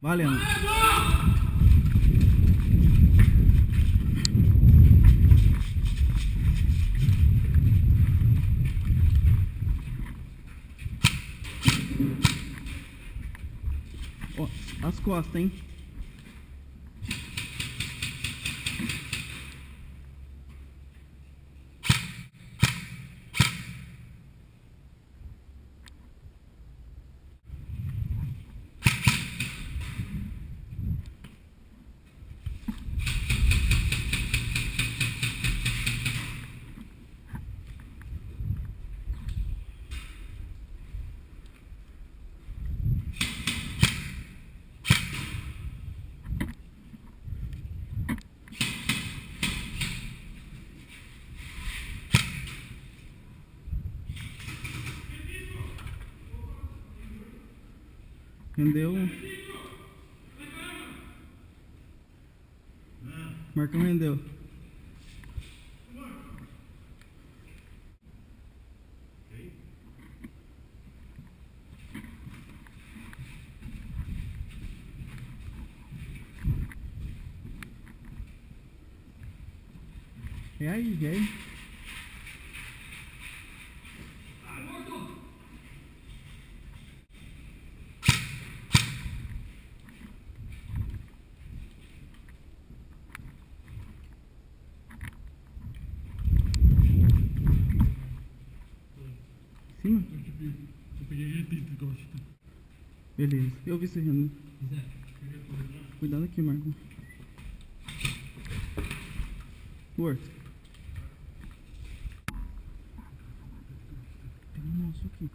Valendo. Ó, as costas, hein? Rendeu. Marcão rendeu. E aí, e aí? Cima? Eu peguei repito, gosto. Beleza, eu vi você rindo. Cuidado aqui, Marco. Força. Tem um monstro aqui.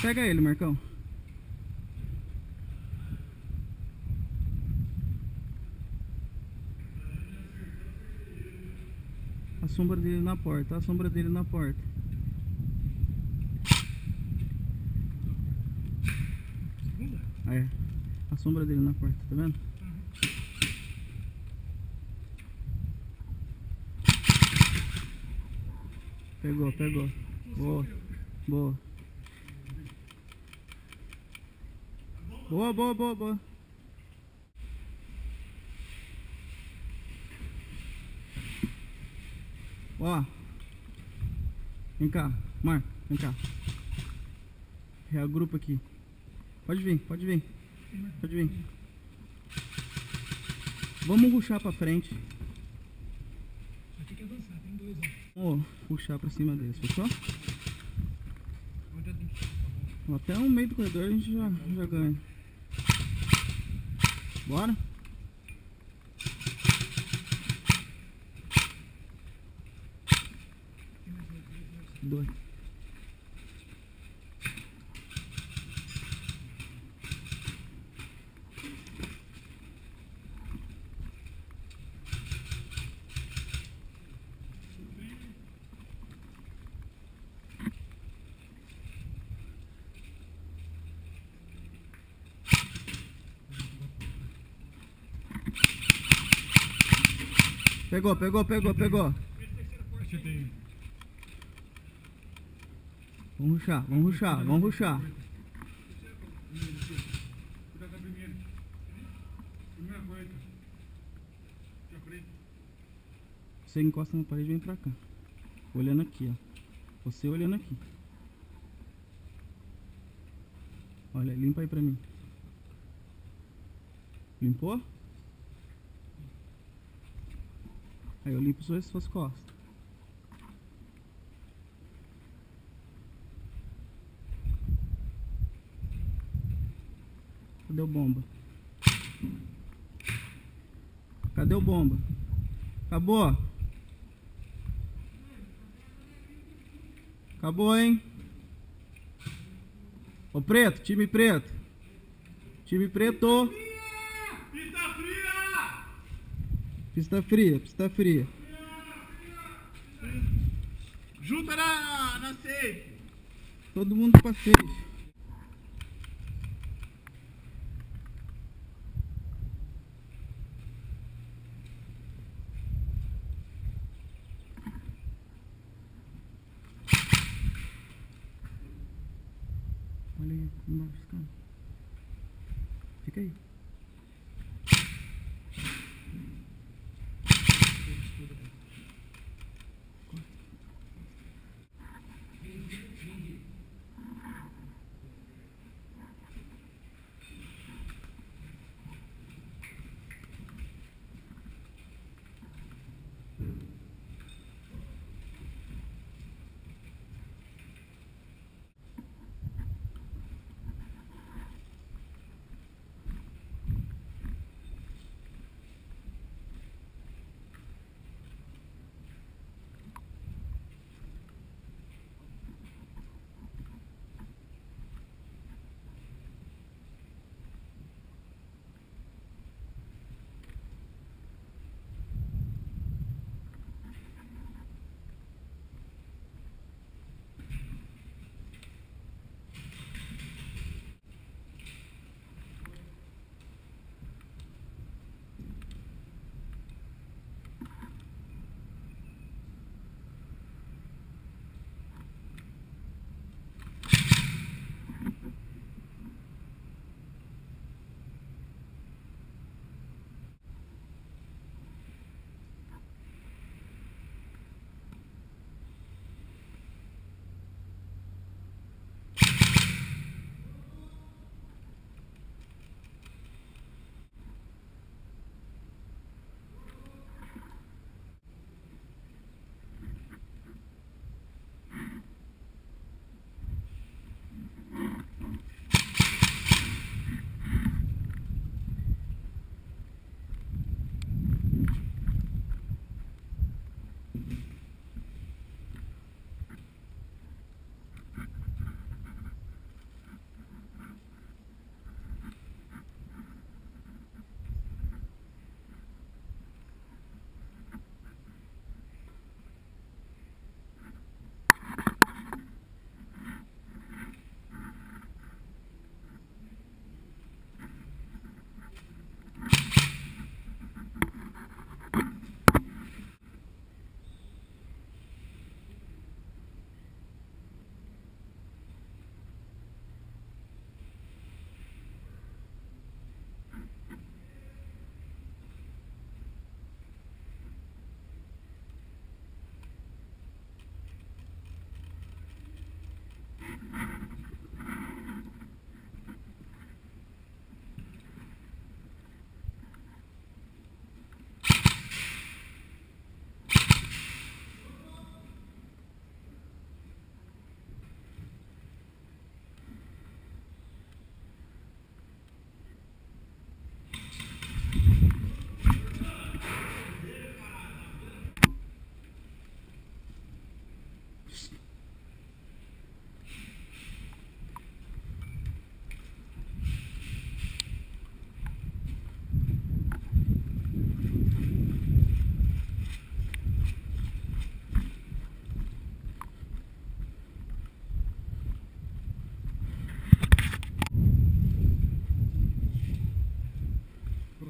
Pega ele, Marcão. A sombra dele na porta, a sombra dele na porta. É, a sombra dele na porta, tá vendo? Pegou, pegou. Boa, boa. Boa, boa, boa, boa. Ó. Vem cá, Marco, vem cá. Reagrupa aqui. Pode vir, pode vir. Pode vir. Vamos rushar pra frente. Aqui que avançar, tem dois, ó. Vamos rushar pra cima deles, fechou? Até no meio do corredor a gente já ganha. Bora? Dois. Pegou, pegou, pegou, pegou. Vamos rushar, vamos rushar, vamos rushar. Você encosta na parede e vem pra cá. Olhando aqui, ó. Você olhando aqui. Olha, limpa aí pra mim. Limpou? Aí eu limpo suas costas. Cadê o bomba? Cadê o bomba? Acabou? Acabou, hein? Ô preto, time preto. Time preto. Pista fria! Pista fria, pista fria. Junta na safe. Todo mundo pra safe. aí, embaixo dos caras. Fica aí.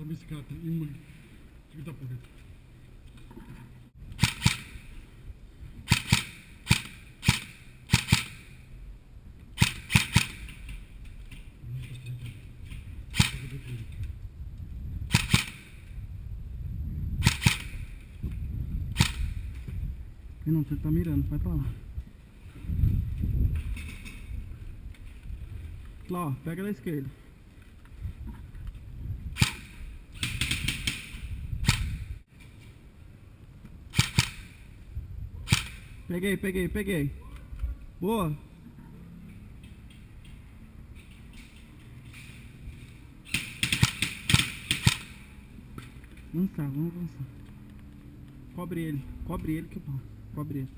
bicicleta e mãe. Tive da porra. Não, você tá mirando, vai pra lá. Lá, ó, pega da esquerda. Peguei. Boa. Vamos avançar. Cobre ele que eu passo. Cobre ele.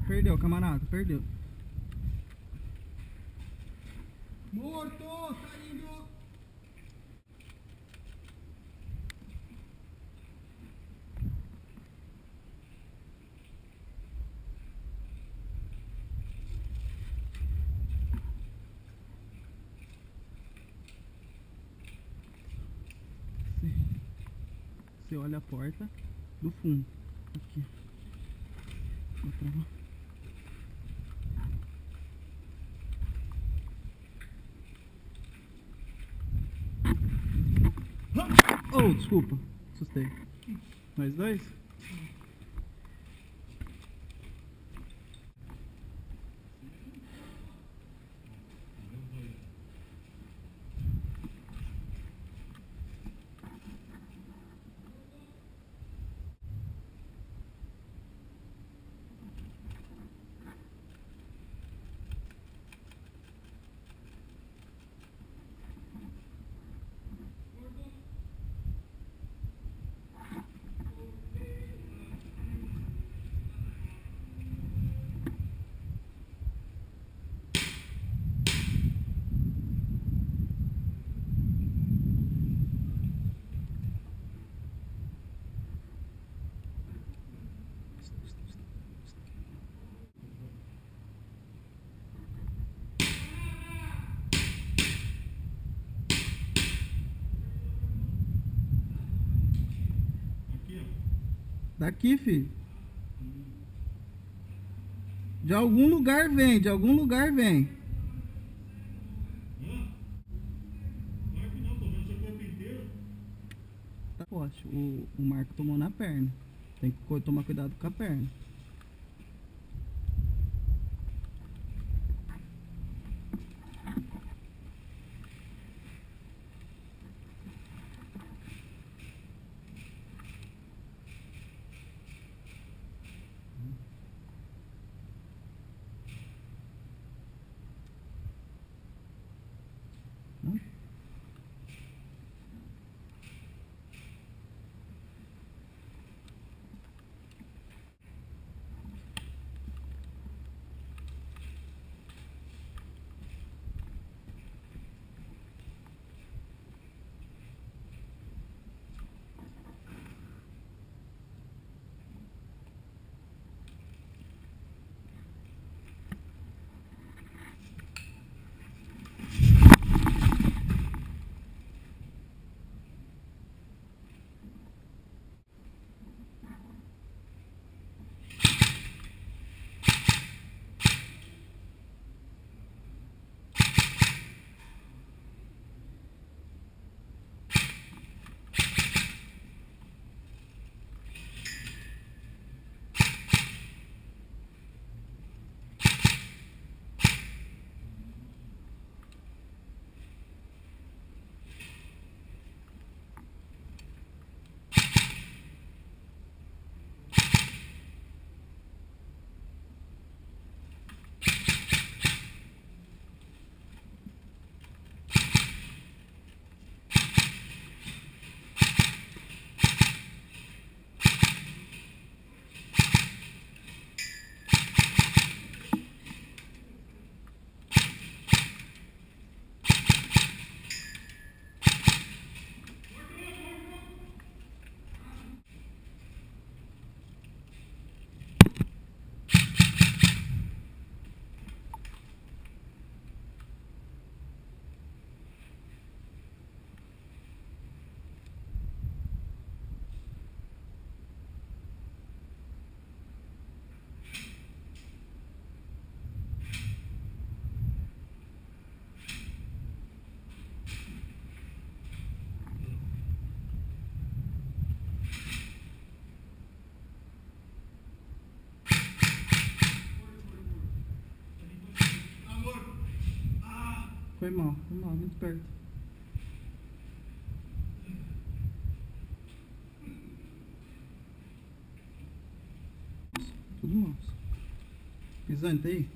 Perdeu, camarada, perdeu. Morto, tá indo. você olha a porta do fundo. Aqui. Vou travar. Oh, desculpa. Assustei. Nós dois? Daqui, filho. De algum lugar vem, de algum lugar vem. Claro que não, tô vendo seu corpo inteiro. Tá, poxa, o Marco tomou na perna. Tem que tomar cuidado com a perna. Hã? Foi mal, muito perto. Tudo mal. Pisante aí?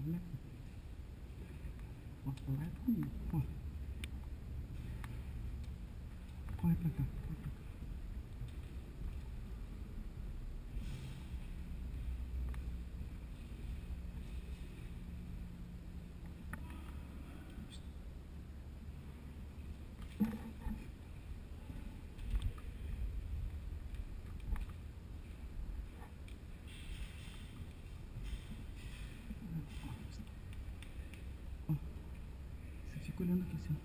olha aqui. Ó, lá é comigo, ó. Corre pra cá. Ó, você fica olhando aqui assim.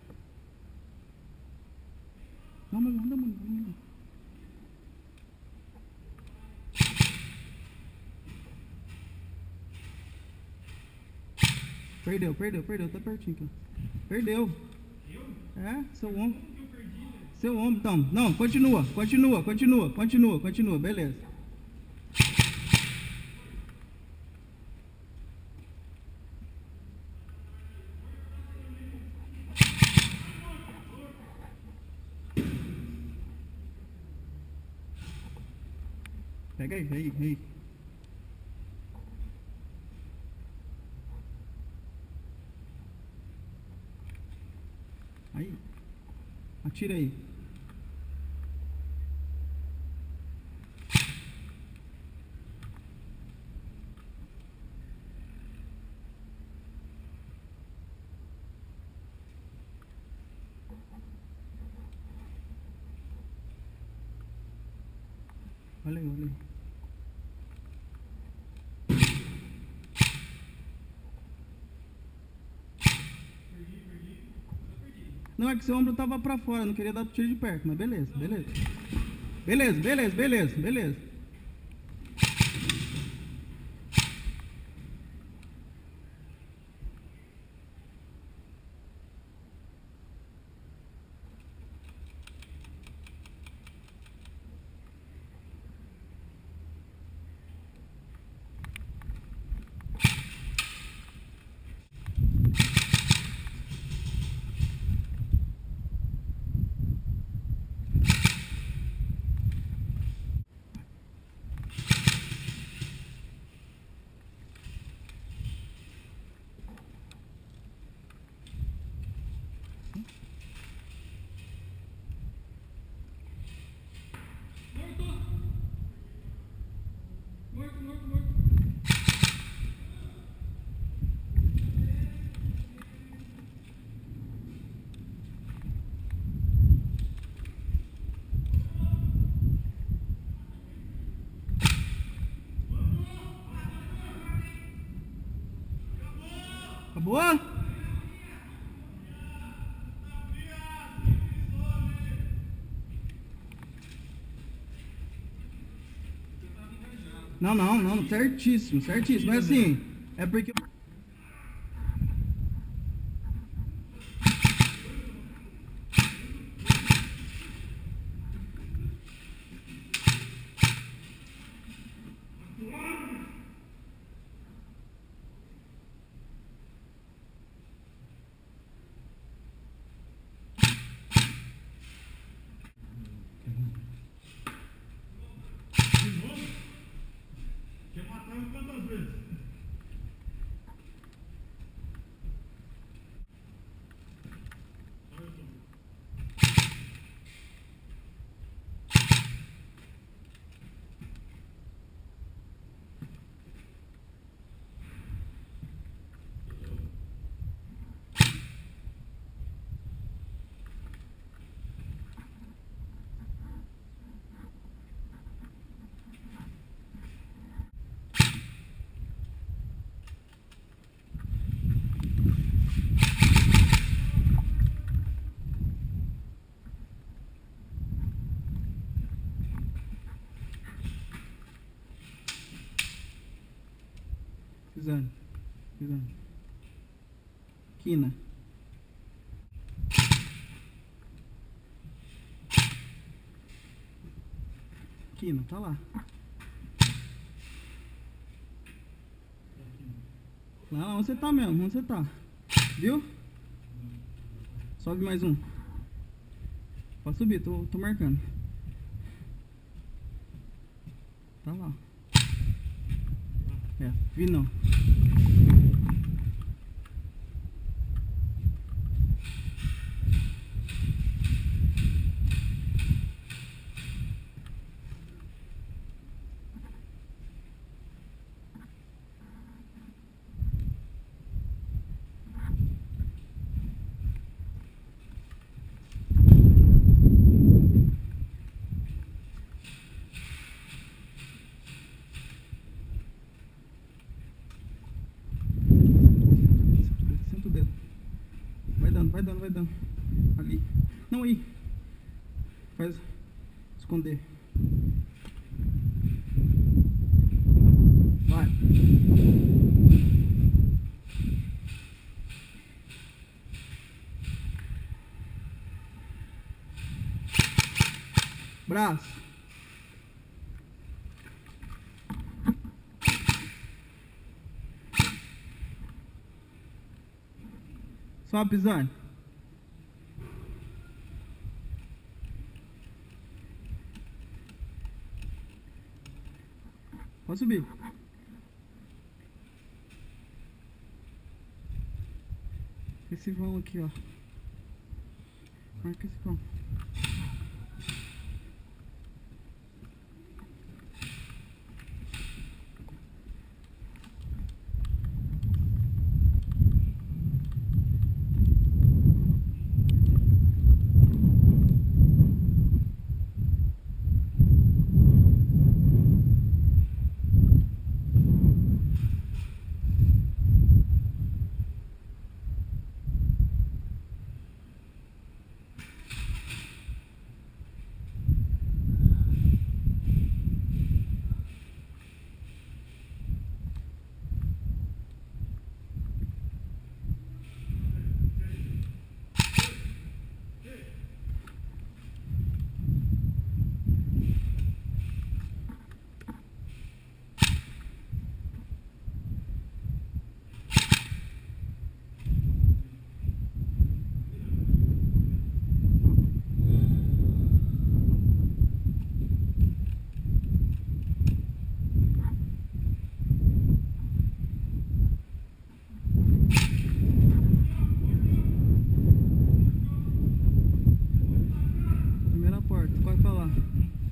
Não, mas anda, mano. Anda. Perdeu, tá pertinho aqui. Perdeu. É, seu ombro. Seu ombro, então. Não, continua. Beleza. Pega aí. Aí. Atira aí. Olha aí. Não, é que seu ombro tava pra fora, não queria dar tiro de perto, mas beleza. Beleza. Morto. Acabou? Não, certíssimo. Mas assim, é porque... Quer matar eu quantas vezes? Pisando. Quina. Tá lá. Lá onde você tá mesmo, onde você tá. Viu? Sobe mais um. Pode subir, tô marcando. Tá lá. É, vi não. Vai dando, vai dando. Ali. Não, aí. Faz. Esconder. Vai. Braço. Sobe, Pisani. Pode subir. Esse vão aqui, ó. Marca esse vão.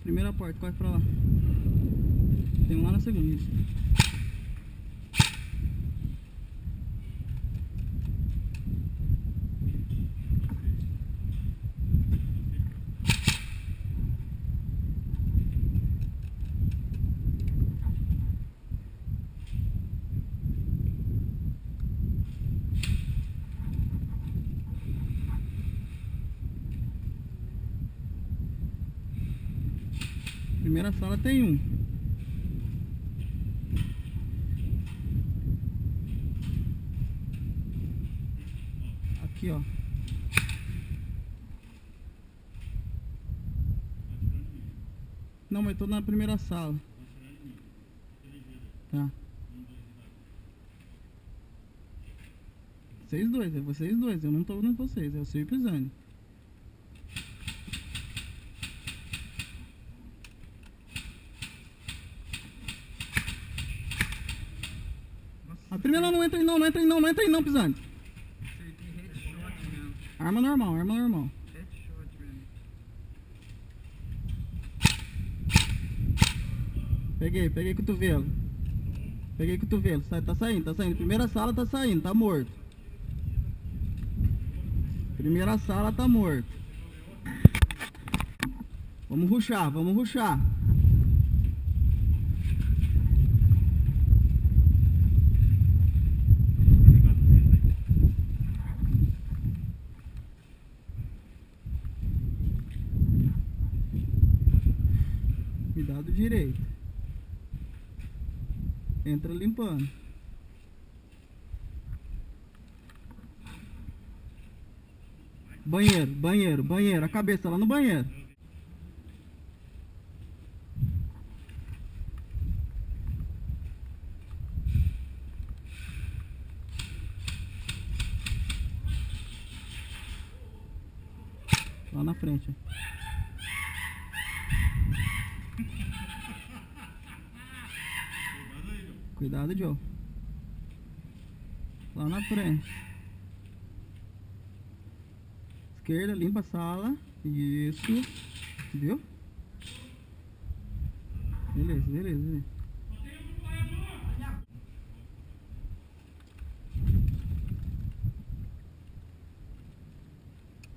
Primeira porta, corre pra lá. Tem um lá na segunda, isso. Primeira sala tem um. Aqui, ó. Não, mas tô na primeira sala. Tá. Vocês dois, é vocês dois. Eu não tô vendo vocês, é o seu e o Pisani. A primeira não entra aí não, não entra aí não, não entra aí não, Pisani. Arma normal, arma normal. Peguei cotovelo. Peguei cotovelo, tá saindo, tá saindo. Primeira sala tá saindo, tá morto. Primeira sala tá morto. Vamos rushar, vamos rushar. Cuidado direito. Entra limpando. Banheiro, banheiro, banheiro. A cabeça lá no banheiro. Lá na frente. Cuidado, Joe. Lá na frente. Esquerda, limpa a sala. Isso. Viu? Beleza, beleza, beleza.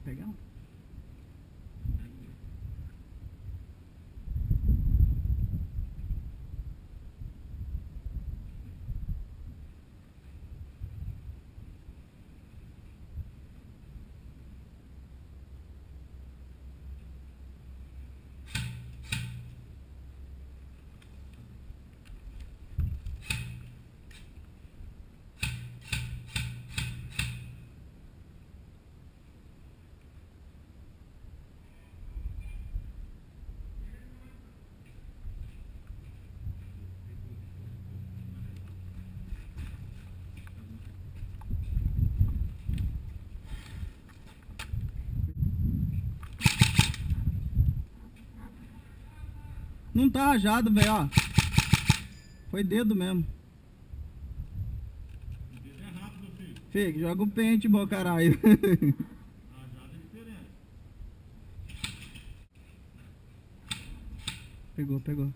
Pegar. Não tá rajado, velho, ó. Foi dedo mesmo. O dedo é rápido, filho. Fê, joga o paintball, caralho. Rajada é diferente. Pegou. Pegou?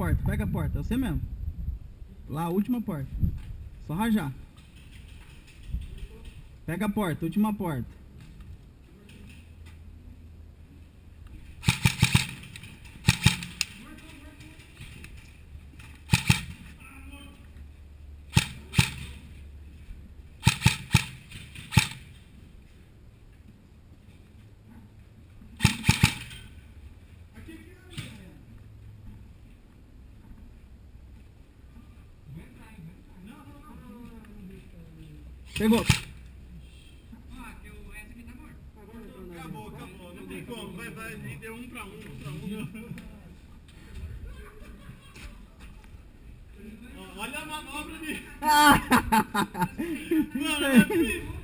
Morto. Pega a porta, é você mesmo. Lá, a última porta. Só rajar. Pega a porta, última porta. Pegou. Acabou. Não tem como. Vai. Deu 1 pra 1. Olha a manobra de... Mano, é